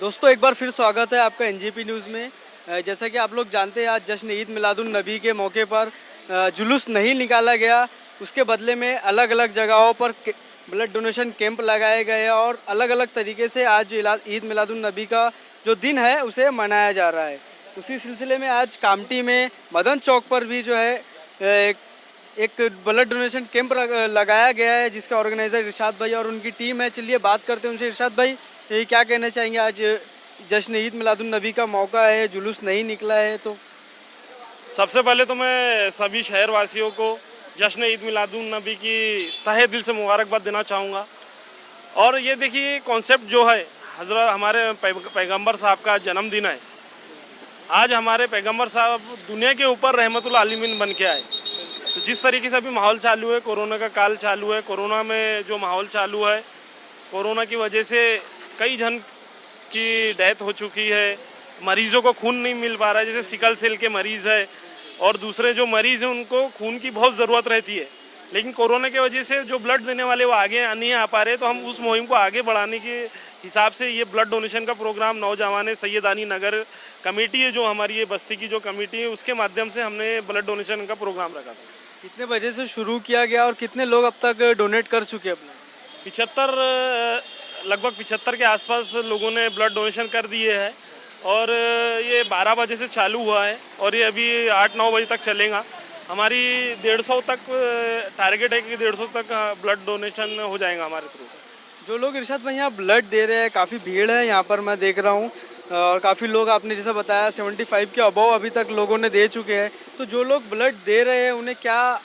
दोस्तों एक बार फिर स्वागत है आपका एनजेपी न्यूज़ में। जैसा कि आप लोग जानते हैं, आज जश्न ईद मिलादुन नबी के मौके पर जुलूस नहीं निकाला गया। उसके बदले में अलग अलग जगहों पर ब्लड डोनेशन कैंप लगाए गए और अलग अलग तरीके से आज ईद मिलादुन नबी का जो दिन है उसे मनाया जा रहा है। उसी सिलसिले में आज कामटी में मदन चौक पर भी जो है एक ब्लड डोनेशन कैंप लगाया गया है, जिसका ऑर्गेनाइज़र इरशाद भाई और उनकी टीम है। चलिए बात करते हैं उनसे। इरशाद भाई, ये क्या कहना चाहेंगे? आज जश्न ईद मिलादुन नबी का मौका है, जुलूस नहीं निकला है, तो सबसे पहले तो मैं सभी शहरवासियों को जश्न ईद मिलादुन नबी की तहे दिल से मुबारकबाद देना चाहूँगा। और ये देखिए, कॉन्सेप्ट जो है, हज़रत हमारे पैगंबर साहब का जन्मदिन है। आज हमारे पैगंबर साहब दुनिया के ऊपर रहमतुल आलमीन बन के आए। तो जिस तरीके से अभी माहौल चालू है, कोरोना का काल चालू है, कोरोना में जो माहौल चालू है, कोरोना की वजह से कई जन की डेथ हो चुकी है, मरीज़ों को खून नहीं मिल पा रहा है, जैसे सिकल सेल के मरीज़ है और दूसरे जो मरीज़ हैं उनको खून की बहुत ज़रूरत रहती है। लेकिन कोरोना की वजह से जो ब्लड देने वाले वो आगे नहीं आ पा रहे, तो हम उस मुहिम को आगे बढ़ाने के हिसाब से ये ब्लड डोनेशन का प्रोग्राम नौजवान सैयदानी नगर कमेटी है, जो हमारी ये बस्ती की जो कमेटी है, उसके माध्यम से हमने ब्लड डोनेशन का प्रोग्राम रखा था। कितने बजे से शुरू किया गया और कितने लोग अब तक डोनेट कर चुके हैं अपने? 75 के आसपास लोगों ने ब्लड डोनेशन कर दिए हैं और ये 12 बजे से चालू हुआ है और ये अभी 8-9 बजे तक चलेगा। हमारी 150 तक टारगेट है कि 150 तक ब्लड डोनेशन हो जाएगा हमारे थ्रू। जो लोग इरशाद भाई यहाँ ब्लड दे रहे हैं, काफ़ी भीड़ है यहाँ पर, मैं देख रहा हूँ, और काफ़ी लोग, आपने जैसा बताया 75 के अबव अभी तक लोगों ने दे चुके हैं। तो जो लोग ब्लड दे रहे हैं उन्हें क्या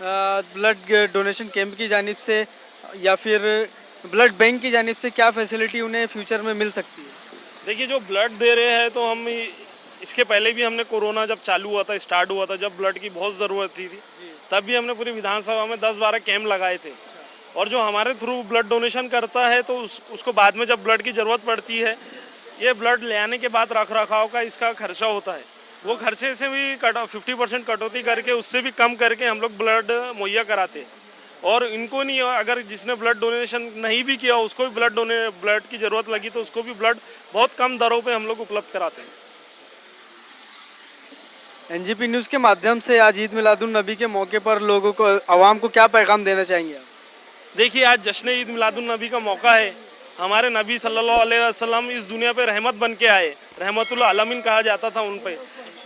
ब्लड डोनेशन कैंप की जानिब से या फिर ब्लड बैंक की जानिब से क्या फैसिलिटी उन्हें फ्यूचर में मिल सकती है? देखिए, जो ब्लड दे रहे हैं, तो हम इसके पहले भी हमने कोरोना जब चालू हुआ था, स्टार्ट हुआ था, जब ब्लड की बहुत ज़रूरत थी, तब भी हमने पूरी विधानसभा में 10-12 कैंप लगाए थे। और जो हमारे थ्रू ब्लड डोनेशन करता है, तो उसको बाद में जब ब्लड की ज़रूरत पड़ती है, ये ब्लड ले आने के बाद रख रखाव का इसका खर्चा होता है, वो खर्चे से भी 50% कटौती करके, उससे भी कम करके हम लोग ब्लड मुहैया कराते हैं। और इनको नहीं, अगर जिसने ब्लड डोनेशन नहीं भी किया उसको भी ब्लड की ज़रूरत लगी तो उसको भी ब्लड बहुत कम दरों पे हम लोग उपलब्ध कराते हैं। एनजेपी न्यूज़ के माध्यम से आज ईद मिलादुन नबी के मौके पर लोगों को, आवाम को क्या पैगाम देना चाहेंगे आप? देखिए, आज जश्न ईद मिलादुन नबी का मौका है। हमारे नबी सल्लल्लाहु अलैहि वसल्लम इस दुनिया पे रहमत बन के आए, रहमतुल आलमीन कहा जाता था उन पे।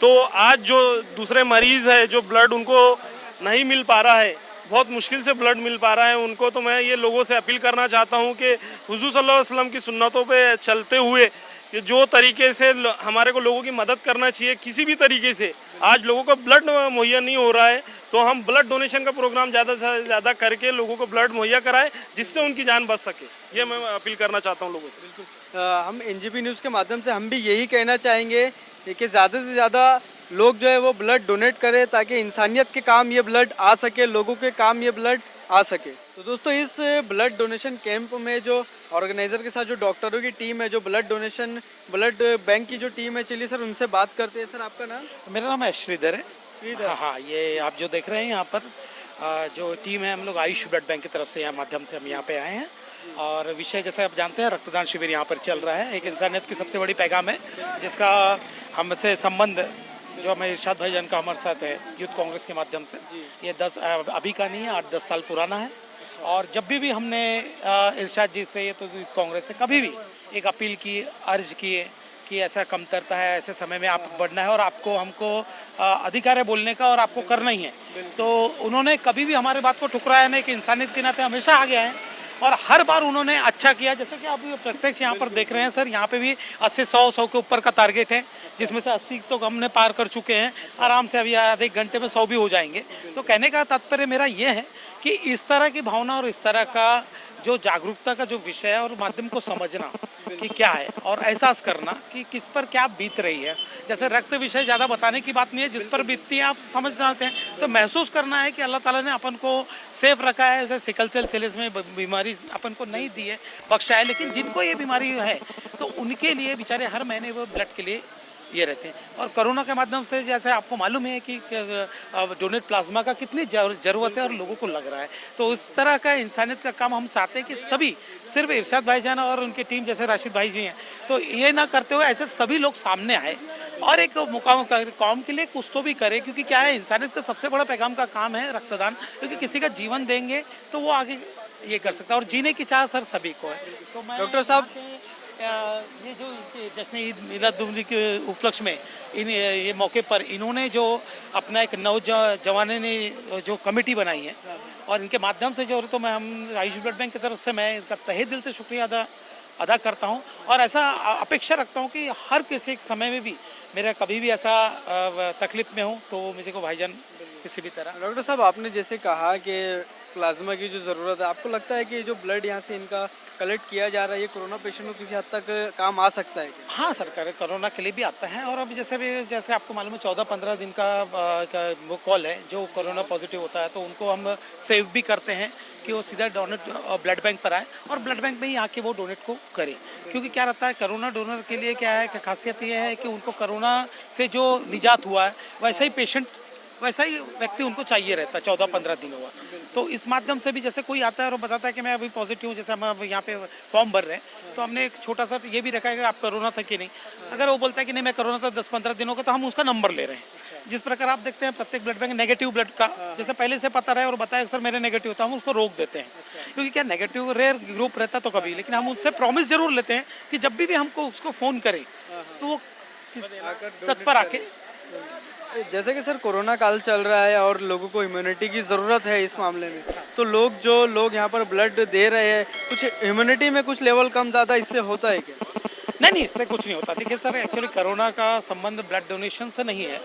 तो आज जो दूसरे मरीज़ है, जो ब्लड उनको नहीं मिल पा रहा है, बहुत मुश्किल से ब्लड मिल पा रहा है उनको, तो मैं ये लोगों से अपील करना चाहता हूँ कि हुज़ूर सल्लल्लाहु अलैहि वसल्लम की सुन्नतों पे चलते हुए कि जो तरीके से हमारे को लोगों की मदद करना चाहिए किसी भी तरीके से, आज लोगों को ब्लड मुहैया नहीं हो रहा है, तो हम ब्लड डोनेशन का प्रोग्राम ज़्यादा से ज़्यादा करके लोगों को ब्लड मुहैया कराएं, जिससे उनकी जान बच सके। ये मैं अपील करना चाहता हूँ लोगों से। बिल्कुल, हम एनजेपी न्यूज़ के माध्यम से हम भी यही कहना चाहेंगे कि ज़्यादा से ज़्यादा लोग जो है वो ब्लड डोनेट करें, ताकि इंसानियत के काम ये ब्लड आ सके, लोगों के काम ये ब्लड आ सके। तो दोस्तों, इस ब्लड डोनेशन कैंप में जो ऑर्गेनाइज़र के साथ जो डॉक्टरों की टीम है, जो ब्लड बैंक की जो टीम है, चलिए सर उनसे बात करते हैं। सर, आपका नाम? मेरा नाम है श्रीधर है। श्रीधर, हाँ, ये आप जो देख रहे हैं यहाँ पर जो टीम है, हम लोग आयुष ब्लड बैंक की तरफ से यहाँ माध्यम से हम यहाँ पे आए हैं। और विषय जैसे आप जानते हैं, रक्तदान शिविर यहाँ पर चल रहा है। एक इंसानियत की सबसे बड़ी पैगाम है, जिसका हमसे संबंध जो हमें इरशाद भाईजान का हमारे साथ है यूथ कांग्रेस के माध्यम से। ये 10 अभी का नहीं है, 8-10 साल पुराना है। और जब भी हमने इरशाद जी से, ये तो यूथ कांग्रेस से कभी भी एक अपील की, अर्ज किए कि ऐसा कमतरता है, ऐसे समय में आप बढ़ना है और आपको हमको अधिकार है बोलने का और आपको करना ही है। तो उन्होंने कभी भी हमारे बात को ठुकराया नहीं, कि इंसानियत के नाते हमेशा आगे आए और हर बार उन्होंने अच्छा किया। जैसे कि आप प्रत्यक्ष यहाँ पर देख रहे हैं सर, यहाँ पे भी 80-100 के ऊपर का टारगेट है, जिसमें से 80 तो हमने पार कर चुके हैं आराम से। अभी आधे घंटे में 100 भी हो जाएंगे। तो कहने का तात्पर्य मेरा ये है कि इस तरह की भावना और इस तरह का जो जागरूकता का जो विषय है और माध्यम को समझना कि क्या है और एहसास करना कि किस पर क्या बीत रही है। जैसे रक्त विषय ज़्यादा बताने की बात नहीं है, जिस पर बीतती है आप समझ जाते हैं। तो महसूस करना है कि अल्लाह ताला ने अपन को सेफ रखा है। जैसे सिकल सेल थैलेसीमिया में बीमारी अपन को नहीं दी है, बख्शा है, लेकिन जिनको ये बीमारी है तो उनके लिए बेचारे हर महीने वो ब्लड के लिए ये रहते हैं। और कोरोना के माध्यम से जैसे आपको मालूम है कि डोनेट प्लाज्मा का कितनी ज़रूरत है और लोगों को लग रहा है, तो उस तरह का इंसानियत का काम हम चाहते हैं कि सभी, सिर्फ इरशाद भाईजान और उनकी टीम जैसे राशिद भाई जी हैं, तो ये ना करते हुए ऐसे सभी लोग सामने आए और एक मुकाम कौम के लिए कुछ तो भी करे, क्योंकि क्या है, इंसानियत का सबसे बड़ा पैगाम का काम है रक्तदान, क्योंकि किसी का जीवन देंगे तो वो आगे ये कर सकता है और जीने की चाह सर सभी को है। तो मैं डॉक्टर साहब, ये जो जश्न ईद मिलादुन्नबी के उपलक्ष्य में ये मौके पर इन्होंने जो अपना एक नौजवानों ने जो कमेटी बनाई है और इनके माध्यम से जो, तो मैं हम आयुष ब्लड बैंक की तरफ से मैं इनका तहे दिल से शुक्रिया अदा करता हूँ और ऐसा अपेक्षा रखता हूँ कि हर किसी समय में भी मेरा कभी भी ऐसा तकलीफ में हूँ तो मुझे को भाईजान किसी भी तरह। डॉक्टर साहब, आपने जैसे कहा कि प्लाज्मा की जो ज़रूरत है, आपको लगता है कि जो ब्लड यहाँ से इनका कलेक्ट किया जा रहा है ये कोरोना पेशेंट को किसी हद तक काम आ सकता है क्या? हाँ सर, कोरोना के लिए भी आता है और अब जैसे आपको मालूम है 14-15 दिन का वो कॉल है, जो कोरोना पॉजिटिव होता है तो उनको हम सेव भी करते हैं कि वो सीधा डोनेट ब्लड बैंक पर आए और ब्लड बैंक में ही आके वो डोनेट को करे, क्योंकि क्या रहता है कोरोना डोनर के लिए क्या है कि खासियत ये है कि उनको कोरोना से जो निजात हुआ है वैसा ही व्यक्ति उनको चाहिए रहता है 14-15 दिन हुआ। तो इस माध्यम से भी जैसे कोई आता है और बताता है कि मैं अभी पॉजिटिव हूँ, जैसे हम अब यहाँ पे फॉर्म भर रहे हैं तो हमने एक छोटा सा ये भी रखा है कि आप कोरोना था कि नहीं, अगर वो बोलता है कि नहीं मैं कोरोना था 10-15 दिनों का, तो हम उसका नंबर ले रहे हैं। जिस प्रकार आप देखते हैं प्रत्येक ब्लड बैंक नेगेटिव ब्लड का जैसे पहले से पता रहे और बताया सर मेरे नेगेटिव होता, हम उसको रोक देते हैं, क्योंकि क्या नेगेटिव रेयर ग्रुप रहता तो कभी, लेकिन हम उससे प्रॉमिस जरूर लेते हैं कि जब भी हमको उसको फ़ोन करें तो वो तत्पर आके। जैसे कि सर कोरोना काल चल रहा है और लोगों को इम्यूनिटी की ज़रूरत है इस मामले में, तो लोग यहाँ पर ब्लड दे रहे हैं, कुछ इम्यूनिटी में कुछ लेवल कम ज़्यादा इससे होता है क्या? नहीं, इससे कुछ नहीं होता। देखिए सर, एक्चुअली कोरोना का संबंध ब्लड डोनेशन से नहीं है।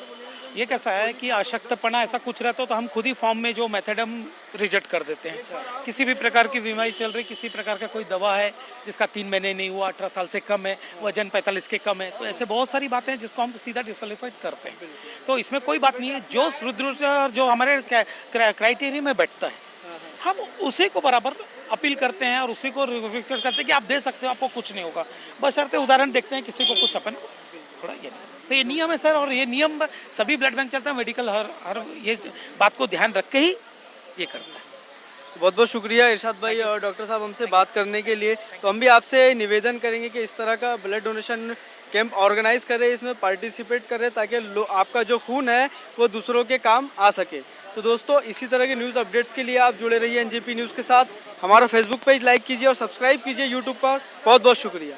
ये कैसा है कि अशक्तपना ऐसा कुछ रहता तो हम खुद ही फॉर्म में जो मेथड हम रिजेक्ट कर देते हैं। किसी भी प्रकार की बीमारी चल रही, किसी प्रकार का कोई दवा है जिसका 3 महीने नहीं हुआ, 18 साल से कम है, वजन 45 के कम है, तो ऐसे बहुत सारी बातें हैं जिसको हम सीधा डिस्क्वालीफाइड करते हैं। तो इसमें कोई बात नहीं है, जो जो हमारे क्राइटेरिया में बैठता है हम उसी को बराबर अपील करते हैं और उसी को रिक्वेस्ट करते हैं कि आप दे सकते हो, आपको कुछ नहीं होगा, बशर्ते उदाहरण देखते हैं किसी को कुछ अपन थोड़ा ये नहीं। तो ये नियम है सर, और ये नियम सभी ब्लड बैंक चलता है, मेडिकल हर ये बात को ध्यान रख के ही ये करता है। बहुत बहुत शुक्रिया इरशाद भाई और डॉक्टर साहब हमसे बात करने के लिए। तो हम भी आपसे निवेदन करेंगे कि इस तरह का ब्लड डोनेशन कैंप ऑर्गेनाइज करें, इसमें पार्टिसिपेट करें ताकि आपका जो खून है वो दूसरों के काम आ सके। तो दोस्तों, इसी तरह के न्यूज़ अपडेट्स के लिए आप जुड़े रहिए एनजेपी न्यूज़ के साथ। हमारा फेसबुक पेज लाइक कीजिए और सब्सक्राइब कीजिए यूट्यूब पर। बहुत बहुत शुक्रिया।